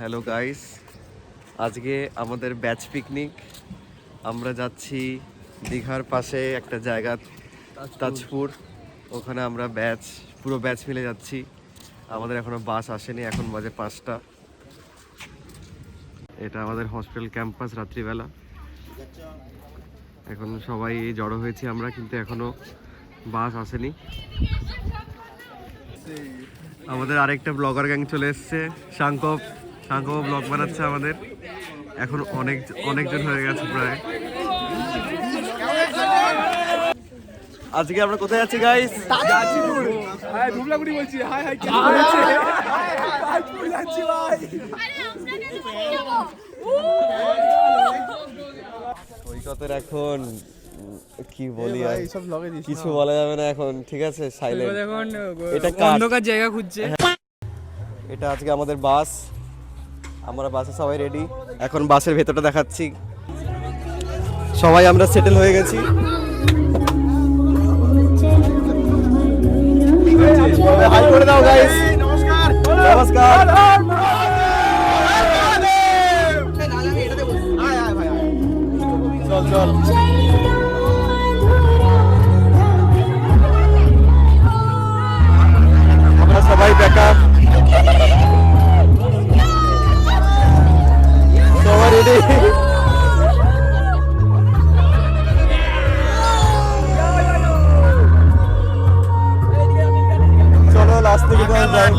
Hello guys, আজকে আমাদের batch picnic. আমরা যাচ্ছি দীঘার পাশে একটা জায়গা তাজপুর। ওখানে আমরা পুরো ব্যাচ মিলে যাচ্ছি। আমাদের এখনো বাস আসেনি, এখন বাজে 5টা। এটা আমাদের হস্টেল ক্যাম্পাস রাত্রিবেলা। এখন সবাই জড়ো হয়েছি আমরা, কিন্তু এখনো বাস আসেনি। আমাদের আরেকটা ব্লগার গ্যাং চলে এসছে, সাংকব ব্লগ বানাচ্ছে আমাদের। এখন অনেকজন হয়ে গেছে প্রায়। আজকে আমরা কোথায় যাচ্ছি গাইস? তাজপুর। হ্যাঁ, ধুবলাগুড়ি বলছি। হাই হাই, কেমন আছেন? তাজপুর যাচ্ছি ভাই। আরে আমরা কেন যাব? সৈকতের এখন কি বলি আর সব ব্লগে দিছি, কিছু বলা যাবে না এখন, ঠিক আছে? সাইলেন্ট। এখন এটা অন্ধকার জায়গা খুঁজছে। এটা আজকে আমাদের বাস। আমরা বাসে সবাই রেডি। এখন বাসের ভেতরটা দেখাচ্ছি। সবাই আমরা সেটেল হয়ে গেছি। হাই করে দাও গাইস। নমস্কার। চল আমরা সবাই ব্যাকআপ, সবাই রেডি। চলো লাস্ট থেকে যাই।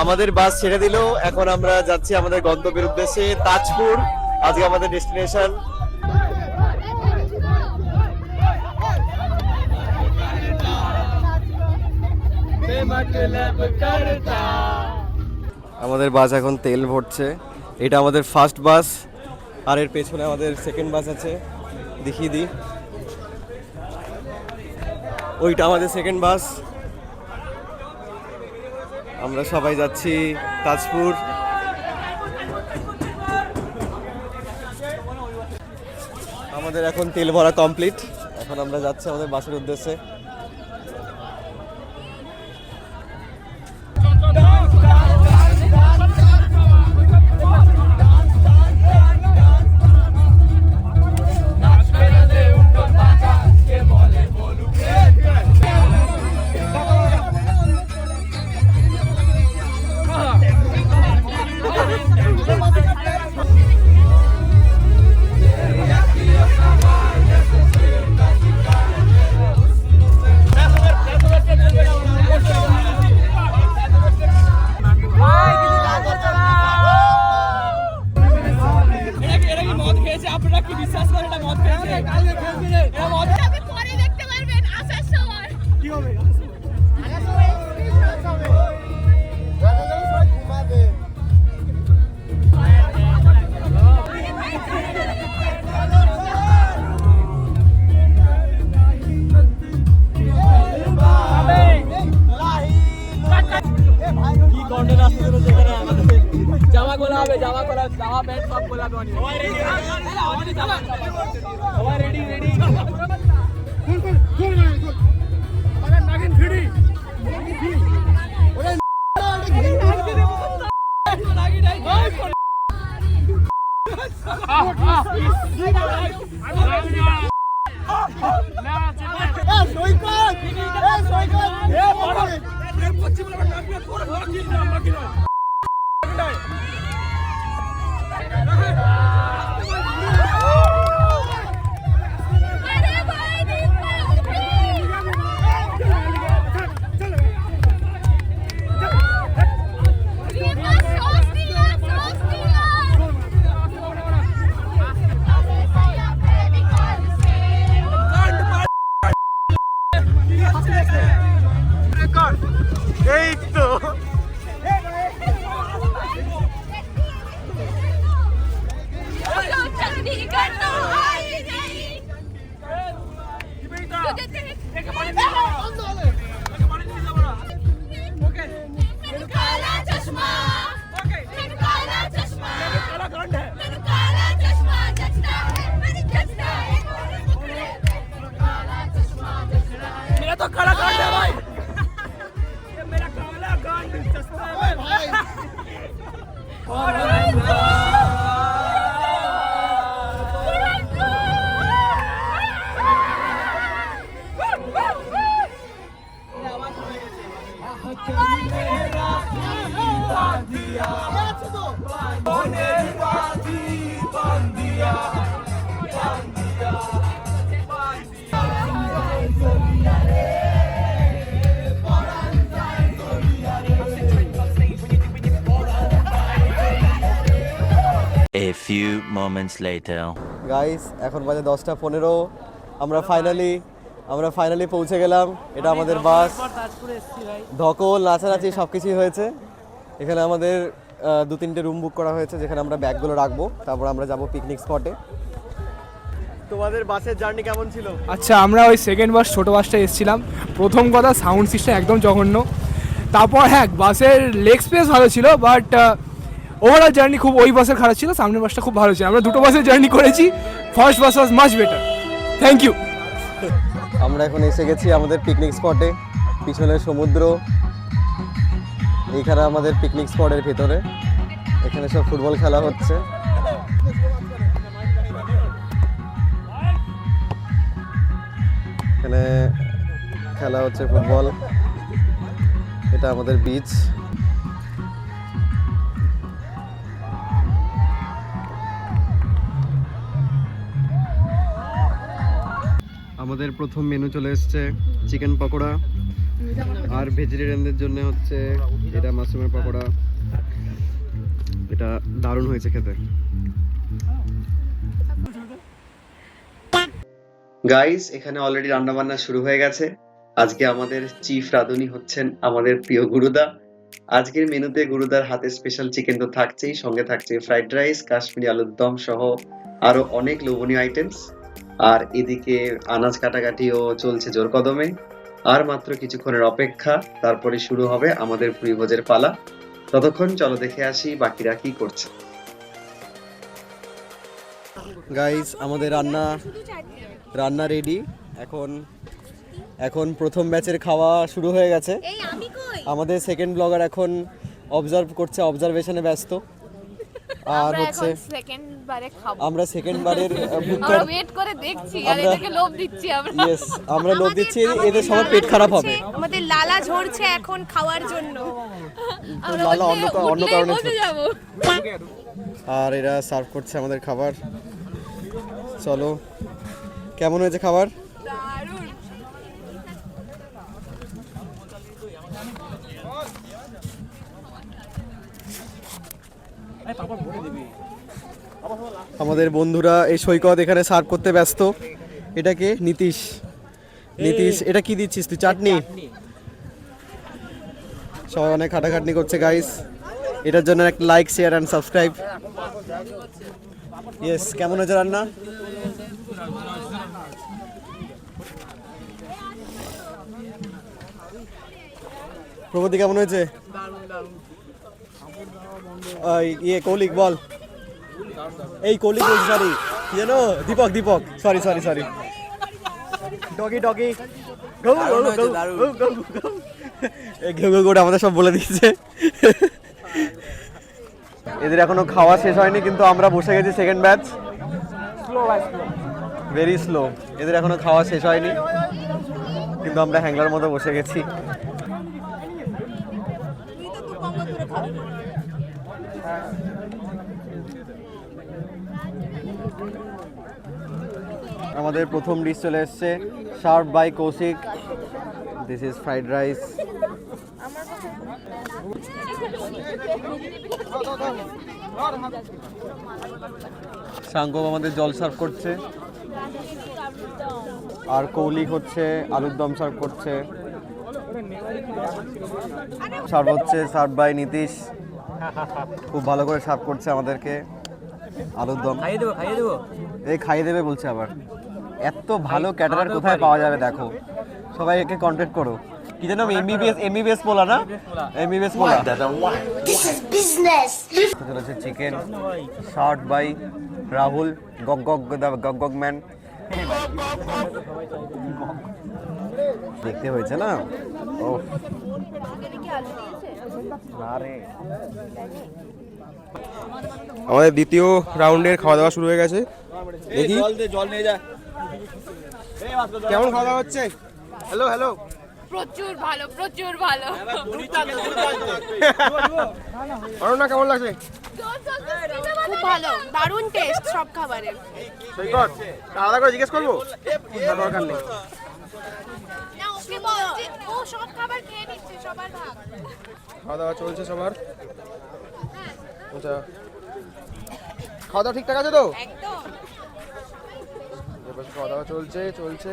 আমাদের বাস ছেড়ে দিল। এখন আমরা যাচ্ছি আমাদের গন্তব্যের উদ্দেশ্যে, তাজপুর। আজকে আমাদের ডেস্টিনেশন। আমাদের বাস এখন তেল ভরছে। এটা আমাদের ফার্স্ট বাস, আর এর পেছনে আমাদের সেকেন্ড বাস আছে। দেখিয়ে দিই, ওইটা আমাদের সেকেন্ড বাস। আমরা সবাই যাচ্ছি তাজপুর। আমাদের এখন তেল ভরা কমপ্লিট। এখন আমরা যাচ্ছি আমাদের বাসের উদ্দেশ্যে। এই তো A few moments later. Guys এখন বাজে 10:15 আমরা ফাইনালি পৌঁছে গেলাম। এটা আমাদের বাস, ধকল নাচানাচি সব কিছুই হয়েছে। এখানে আমাদের 2-3টে রুম বুক করা হয়েছে যেখানে আমরা ব্যাগগুলো রাখবো, তারপর আমরা যাব পিকনিক স্পটে। তোমাদের বাসের জার্নি কেমন ছিল? আচ্ছা, আমরা ওই সেকেন্ড বাস ছোটো বাসটা এসেছিলাম। প্রথম কথা সাউন্ড সিস্টেম একদম জঘন্য। তারপর হ্যাঁ, বাসের লেগ স্পেস ভালো ছিল, বাট ওভারঅল জার্নি খুব ওই বাসের খারাপ ছিল, সামনের বাসটা খুব ভালো ছিল। আমরা দুটো বাসে জার্নি করেছি, first bus was much better. Thank you. আমরা এখন এসে গেছি আমাদের পিকনিক স্পটে, পিছনে সমুদ্র। এইখানে আমাদের পিকনিক স্পটের ভেতরে, এখানে সব ফুটবল খেলা হচ্ছে। এখানে খেলা হচ্ছে ফুটবল। এটা আমাদের বিচ। আমাদের প্রথম মেনু চলে এসেছে চিকেন পকোড়া, আর ভেজিটেরিয়ানদের জন্য হচ্ছে এটা মাশরুমের পকোড়া। এটা দারুণ হয়েছে খেতে। গাইস, এখানে অলরেডি রান্না বান্না শুরু হয়ে গেছে। আজকে আমাদের চিফ রাঁধুনি হচ্ছেন আমাদের প্রিয় গুরুদা। আজকের মেনুতে গুরুদার হাতে স্পেশাল চিকেন তো থাকছেই, সঙ্গে থাকছে ফ্রাইড রাইস, কাশ্মীরি আলুর দম সহ আরো অনেক লোভনীয় আইটেমস। আর এদিকে আনাজ কাটাকাটিও চলছে জোর কদমে। আর মাত্র কিছুক্ষণের অপেক্ষা, তারপরে শুরু হবে আমাদের ভুরিভোজের পালা। ততক্ষণ চলো দেখে আসি বাকিরা কি করছে। গাইস, আমাদের রান্না রেডি। এখন প্রথম ব্যাচের খাওয়া শুরু হয়ে গেছে। আমাদের সেকেন্ড ব্লগার এখন অবজারভেশনে ব্যস্ত। আর হচ্ছে আমরা সেকেন্ড বারের আমরা লোভ দিচ্ছি, এদের সবার পেট খারাপ হবে। আমাদের লালা ঝরছে এখন খাওয়ার জন্য। লালা অন্য কারণে। আর এরা সার্ভ করছে আমাদের খাবার। চলো, কেমন হয়েছে খাবার? আমাদের বন্ধুরা এই সৈকত এখানে সার্ভ করতে ব্যস্ত। এটাকে নীতিশ, এটা কি দিচ্ছিস তুই? চাটনি। সবাই অনেক খাটাখাটনি করছে গাইস। এটার জন্য একটা like, share and subscribe. Yes, কেমন হয়েছে রান্না? প্রগতি কেমন হয়েছে? ইয়ে কৌলিক বল। এই কৌলিক বলছি, সরি কি জানো, দীপক সরি ডগি ঘেউ করে আমাদের সব বলে দিয়েছে। এদের এখনো খাওয়া শেষ হয়নি, কিন্তু আমরা বসে গেছি সেকেন্ড ব্যাচ। Very slow. এদের এখনো খাওয়া শেষ হয়নি, কিন্তু আমরা হ্যাংলার মতো বসে গেছি। আমাদের প্রথম ডিশ চলে এসছে, serve by Koushik. This is fried rice. সাঙ্গব আমাদের জল সার্ভ করছে, আর কৌলিক হচ্ছে আলুর দম সার্ভ করছে। সার্ভ বাই নীতিশ, খুব ভালো করে সার্ভ করছে আমাদেরকে আলুর দম। খাইয়ে দেবো এই খাইয়ে দেবে বলছে আবার। এত ভালো ক্যাটারার কোথায় পাওয়া যাবে দেখো, সবাই একে কন্ট্যাক্ট করো। কি জানো, এমবিবিএস পোলা না, এমবিবিএস পোলা। চলেছে চিকেন, সার্ভ বাই রাহুল গগ ম্যান। দেখতে হয়েছে না? ও আমাদের দ্বিতীয় রাউন্ডের খাওয়া দাওয়া শুরু হয়ে গেছে। দেখি জল নিয়ে যা। কেমন খাওয়া দাওয়া হচ্ছে। হ্যালো হ্যালো, প্রচুর ভালো, প্রচুর ভালো। অরণ্যা কেমন লাগছে? খুব ভালো, দারুণ টেস্ট সব খাবারের। সৈকত আলাদা করে জিজ্ঞেস করবো? না, দরকার নেই। না, ওকে বল যে ও সব খাবার খেয়ে নিচ্ছে, সবার ভাগ। খাওয়া দাওয়া চলছে সবার। আচ্ছা, খাওয়া দাওয়া ঠিকঠাক আছে তো? একদম। এবার খাওয়া দাওয়া চলছে চলছে।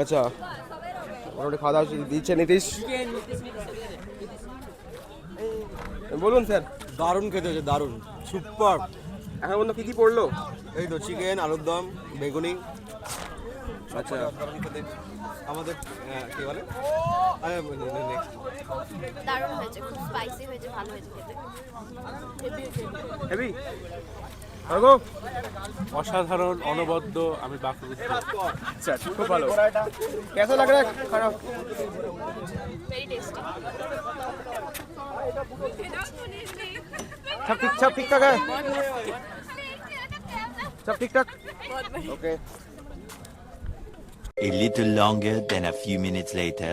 আচ্ছা, মোটামুটি খাওয়া দাওয়া দিচ্ছে নীতিশ। বলুন স্যার। দারুণ খেতে হয়েছে, দারুণ, সুপার। এখন পর্যন্ত কি কি পড়লো? এই তো চিকেন, আলুর দম, বেগুনি। আচ্ছা, আমাদের কি বলে, দারুণ হয়েছে, খুব স্পাইসি হয়েছে, ভালো হয়েছে খেতে। হেভি। অসাধারণ, অনবদ্য, আমি বাকরুদ্ধ। আচ্ছা, খুব ভালো। कैसा लग रहा है खाना? Very tasty. सब ठीक ठाक है? सब ठीक ठाक? Okay. A little longer than a few minutes later.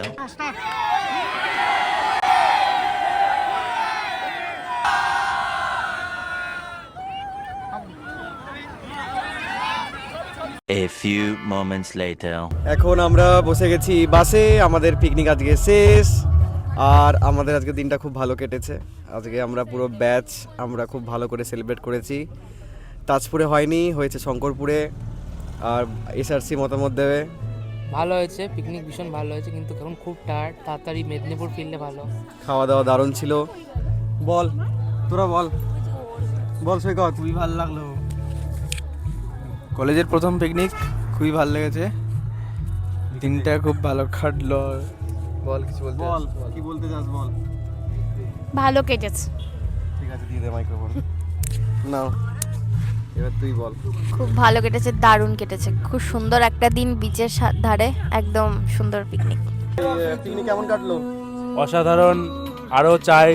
A few moments later. এখন আমরা বসে গেছি বাসে। আমাদের পিকনিক আজকে শেষ, আর আমাদের আজকে দিনটা খুব ভালো কেটেছে। আজকে আমরা পুরো ব্যাচ আমরা খুব ভালো করে সেলিব্রেট করেছি। তাজপুরে হয়নি, হয়েছে শঙ্করপুরে। আর এসআরসি মতামত দেবে। ভালো হয়েছে, পিকনিক ভীষণ ভালো হয়েছে, কিন্তু এখন খুব টায়ার্ড, তাড়াতাড়ি মেদিনীপুর ফিরলে ভালো। খাওয়া দাওয়া দারুণ ছিল। বল, তোরা বল সৈকত। খুবই ভালো লাগলো। কলেজের প্রথম পিকনিক, খুবই ভালো লেগেছে। দিনটা খুব ভালো কাটলো। বল কিছু বলতে? বল কি বলতে চাস, বল। ভালো কেটেছে। ঠিক আছে, দিয়ে দে মাইক্রোফোন। নাও, এবার তুই বল। খুব ভালো কেটেছে, দারুণ কেটেছে, খুব সুন্দর একটা দিন বিচের ধারে, একদম সুন্দর পিকনিক। পিকনিক কেমন কাটলো? অসাধারণ। আরও চাই,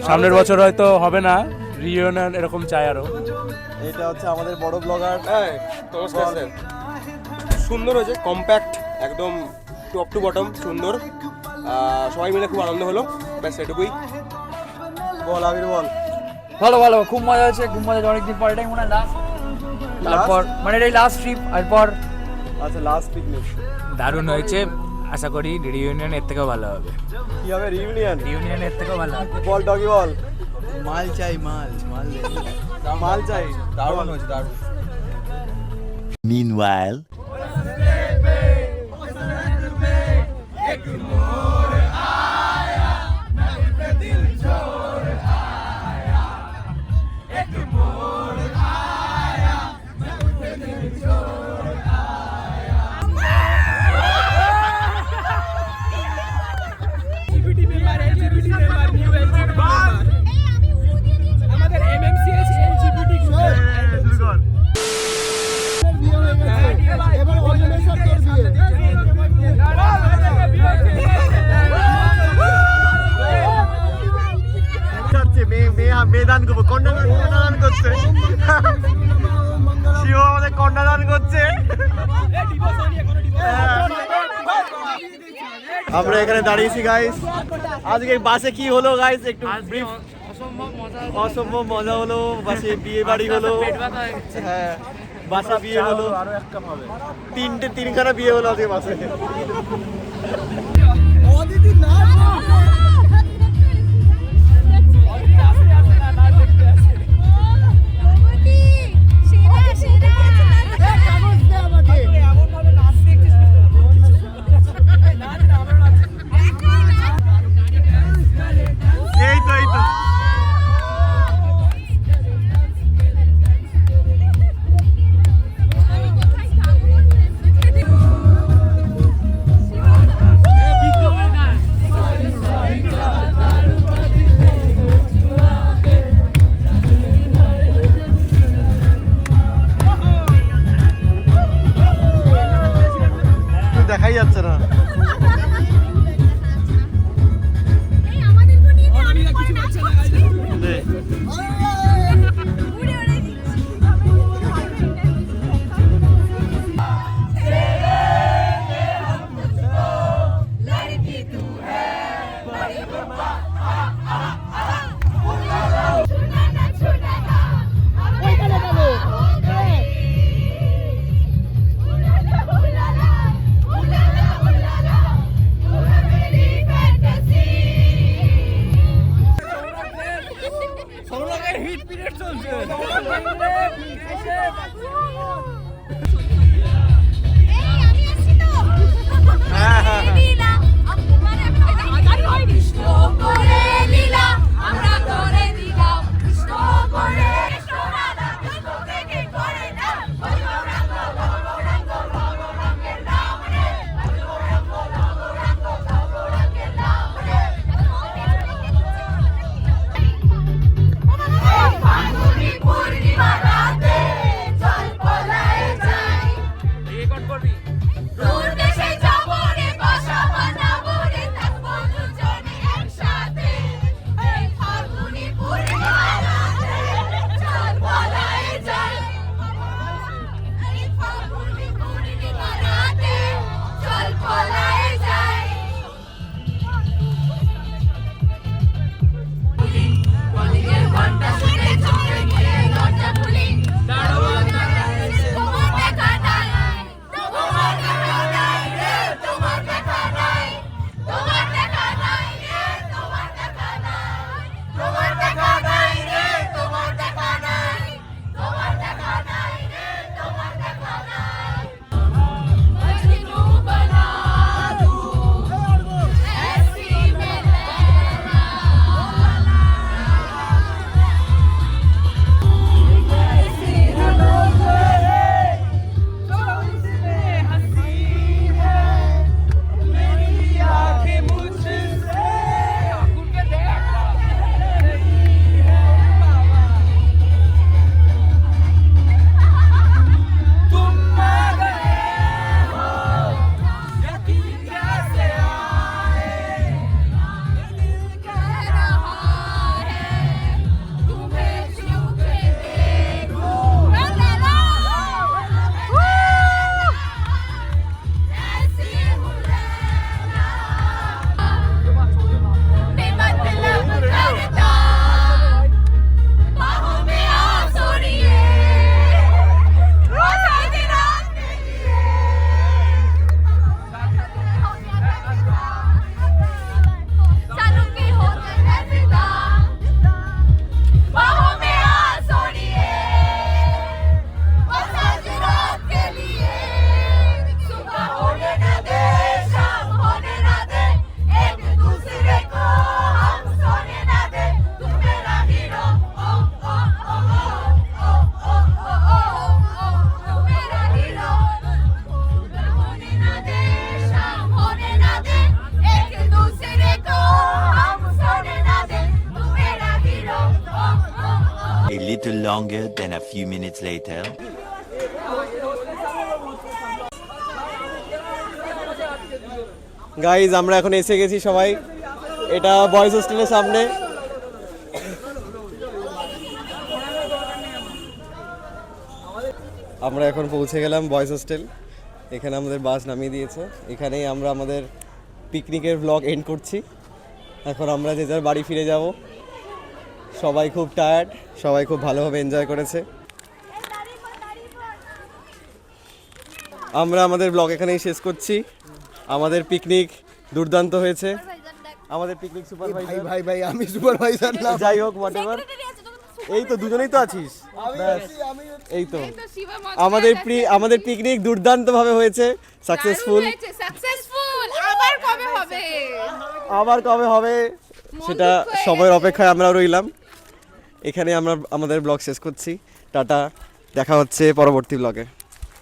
সামনের বছর হয়তো হবে না রিইউনিয়ন, এরকম চাই আরও। এটা হচ্ছে আমাদের বড় ব্লগার। নমস্কার স্যার। সুন্দর হয়েছে, কম্প্যাক্ট, একদম টপ টু বটম সুন্দর। সবাই মিলে খুব আনন্দ হলো, ব্যাস এটুকুই। বল আবির, বল। ভালো ভালো, খুব মজা হয়েছে, খুব মজা হয়েছে। অনেকদিন পর, এটাই মনে হয় লাস্ট, তারপর মানে এটাই লাস্ট ট্রিপ। এরপর আচ্ছা, লাস্ট পিকনিক দারুণ হয়েছে, আশা করি রিইউনিয়ন এর থেকেও ভালো হবে। কি হবে? রিউনিয়ন। রিইউনিয়ন এর থেকেও ভালো হবে। বল ডগি, বল। মাল চাই, মাল মাল চাই। দারুণ হয়েছে, দারুণ। Meanwhile. মেদান করবো, কন্যাদান করছে। শিব আমাদের কন্যাদান করছে। আমরা এখানে দাঁড়িয়েছি গাইস। আজকে বাসে কি হলো গাইস, একটু ব্রিফ। অসম্ভব মজা হলো বাসে, বিয়ে বাড়ি হলো। হ্যাঁ, বাসে বিয়ে হলো, তিনখানা বিয়ে হলো আজকে বাসে। এই তো আমি আসছি তো লীলা মানে আজারি হয় কৃষ্ণ করে লীলা আমরা করে দিলাম কৃষ্ণ করে কৃষ্ণ রাধা কৃষ্ণ থেকে করে না ভগবান ভগবানের নাম রে ভগবান ভগবানের নাম রে ফাল্গুনি পূর্ণিমা রাতে জল পলায় যায় দূর দেশে যাবো রে বাসা বানাবো রে থাকবো দুজনে একসাথে এই ফাল্গুনি পূর্ণিমা রাতে জল পলায় যায় এই ফাল্গুনি পূর্ণিমা রাতে জল পলায় যায় কলিজের ঘন্টা শুনে চোখে মুখে লজ্জা ভুলি তোমার দেখা নাই তোমার দেখা নাই রে তোমার দেখা নাই তোমার দেখা নাই রে তোমার দেখা নাই তোমার দেখা নাই রে তোমার দেখা নাই তোমার দেখা নাই রে তোমার দেখা নাই मजनू बना दूं ऐसी मैं Laila A little longer than a few minutes later. Guys আমরা এখন এসে গেছি সবাই, এটা বয়েজ হোস্টেলের সামনে। আমরা এখন পৌঁছে গেলাম বয়েজ হোস্টেল। এখানে আমাদের বাস নামিয়ে দিয়েছে, এখানেই আমরা আমাদের পিকনিকের ব্লগ এন্ড করছি। এখন আমরা যে যার বাড়ি ফিরে যাব। সবাই খুব টায়ার্ড, সবাই খুব ভালোভাবে এনজয় করেছে। আমরা আমাদের ব্লগ এখানেই শেষ করছি। আমাদের পিকনিক দুর্দান্ত হয়েছে। আমাদের পিকনিক সুপারভাইজার ভাই ভাই আমি সুপারভাইজার না, যাই হোক হোয়াটএভার, এই তো দুজনেই তো আছিস, এই তো আমাদের পিকনিক দুর্দান্তভাবে হয়েছে, সাকসেসফুল। আবার কবে হবে সেটা সময়ের অপেক্ষায় আমরা রইলাম। এখানে আমরা আমাদের ব্লগ শেষ করছি। টাটা, দেখা হচ্ছে পরবর্তী ব্লগে।